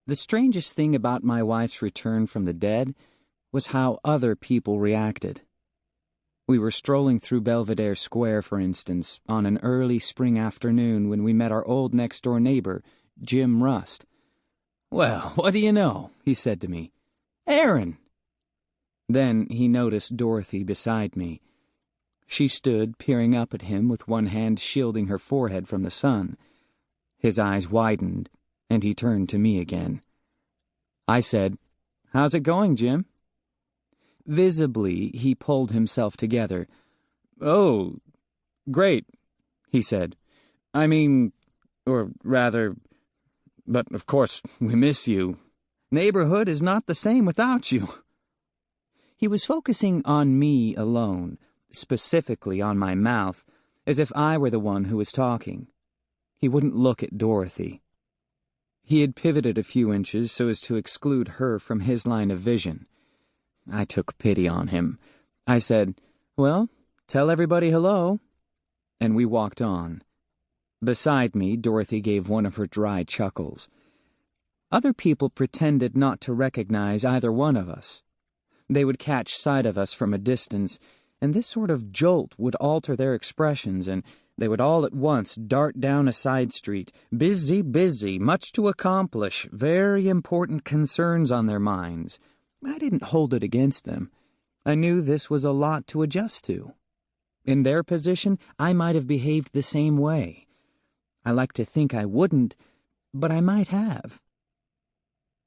The strangest thing about my wife's return from the dead was how other people reacted. We were strolling through Belvedere Square, for instance, on an early spring afternoon when we met our old next-door neighbor, Jim Rust. "Well, what do you know?" he said to me. "Aaron!" Then he noticed Dorothy beside me. She stood peering up at him with one hand shielding her forehead from the sun. His eyes widened, and he turned to me again. I said, "How's it going, Jim?" Visibly, he pulled himself together. "Oh, great," he said. "I mean, or rather, but of course we miss you. Neighborhood is not the same without you." He was focusing on me alone, specifically on my mouth, as if I were the one who was talking. He wouldn't look at Dorothy. He had pivoted a few inches so as to exclude her from his line of vision. I took pity on him. I said, "Well, tell everybody hello." And we walked on. Beside me, Dorothy gave one of her dry chuckles. Other people pretended not to recognize either one of us. They would catch sight of us from a distance, and this sort of jolt would alter their expressions, and they would all at once dart down a side street, busy, much to accomplish, very important concerns on their minds. I didn't hold it against them. I knew this was a lot to adjust to. In their position, I might have behaved the same way. I like to think I wouldn't, but I might have.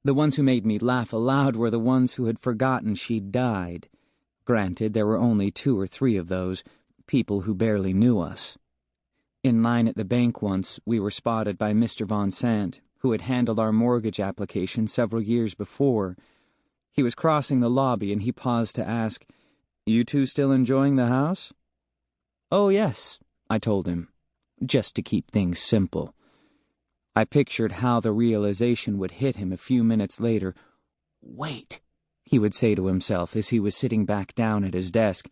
The ones who made me laugh aloud were the ones who had forgotten she'd died. Granted, there were only 2 or 3 of those, people who barely knew us. In line at the bank once, we were spotted by Mr. Von Sant, who had handled our mortgage application several years before. He was crossing the lobby and he paused to ask, "You two still enjoying the house?" "Oh, yes," I told him, just to keep things simple. I pictured how the realization would hit him a few minutes later. "Wait," he would say to himself as he was sitting back down at his desk.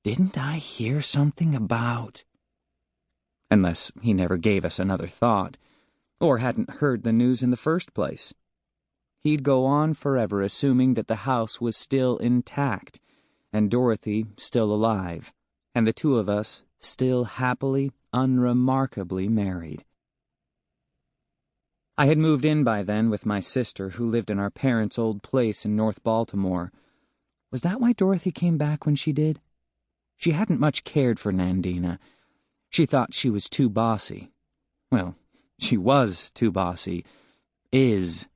"Didn't I hear something about—" Unless he never gave us another thought, or hadn't heard the news in the first place. He'd go on forever assuming that the house was still intact, and Dorothy still alive, and the 2 of us still happily, unremarkably married. I had moved in by then with my sister, who lived in our parents' old place in North Baltimore. Was that why Dorothy came back when she did? She hadn't much cared for Nandina. She thought she was too bossy. Well, she was too bossy. Is.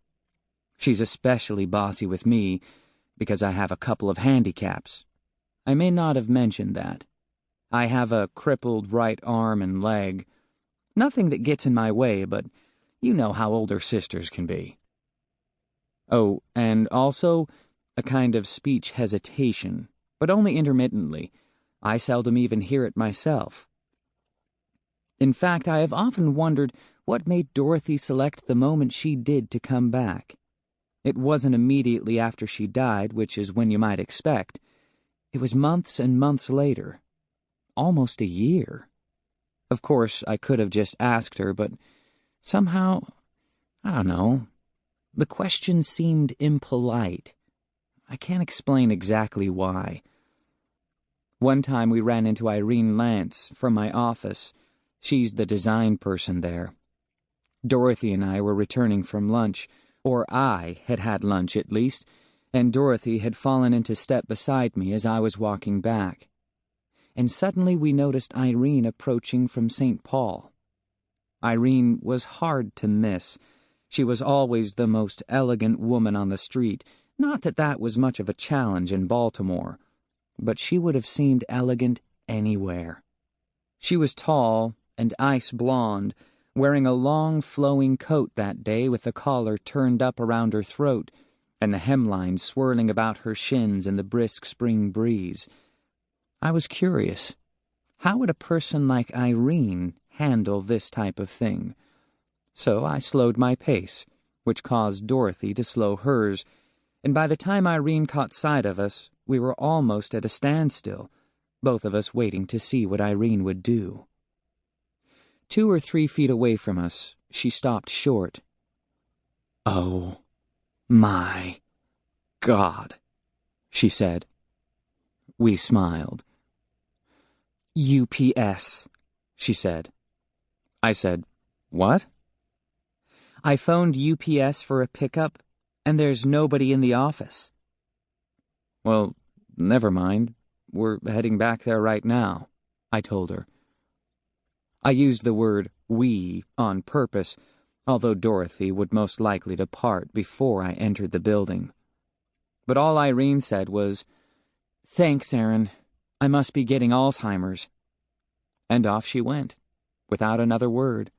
She's especially bossy with me, because I have a couple of handicaps. I may not have mentioned that. I have a crippled right arm and leg. Nothing that gets in my way, but you know how older sisters can be. Oh, and also a kind of speech hesitation, but only intermittently. I seldom even hear it myself. In fact, I have often wondered what made Dorothy select the moment she did to come back. It wasn't immediately after she died, which is when you might expect. It was months and months later. Almost a year. Of course, I could have just asked her, but somehow, I don't know, the question seemed impolite. I can't explain exactly why. One time we ran into Irene Lance from my office. She's the design person there. Dorothy and I were returning from lunch, or I had had lunch at least, and Dorothy had fallen into step beside me as I was walking back. And suddenly we noticed Irene approaching from St. Paul. Irene was hard to miss. She was always the most elegant woman on the street. Not that that was much of a challenge in Baltimore, but she would have seemed elegant anywhere. She was tall and ice blonde, wearing a long flowing coat that day with the collar turned up around her throat and the hemline swirling about her shins in the brisk spring breeze. I was curious. How would a person like Irene handle this type of thing? So I slowed my pace, which caused Dorothy to slow hers, and by the time Irene caught sight of us, we were almost at a standstill, both of us waiting to see what Irene would do. 2 or 3 feet away from us, she stopped short. "Oh, my God," she said. We smiled. "UPS," she said. I said, "What?" "I phoned UPS for a pickup, and there's nobody in the office." "Well, never mind. We're heading back there right now," I told her. I used the word "we" on purpose, although Dorothy would most likely depart before I entered the building. But all Irene said was, "Thanks, Aaron. I must be getting Alzheimer's." And off she went, without another word.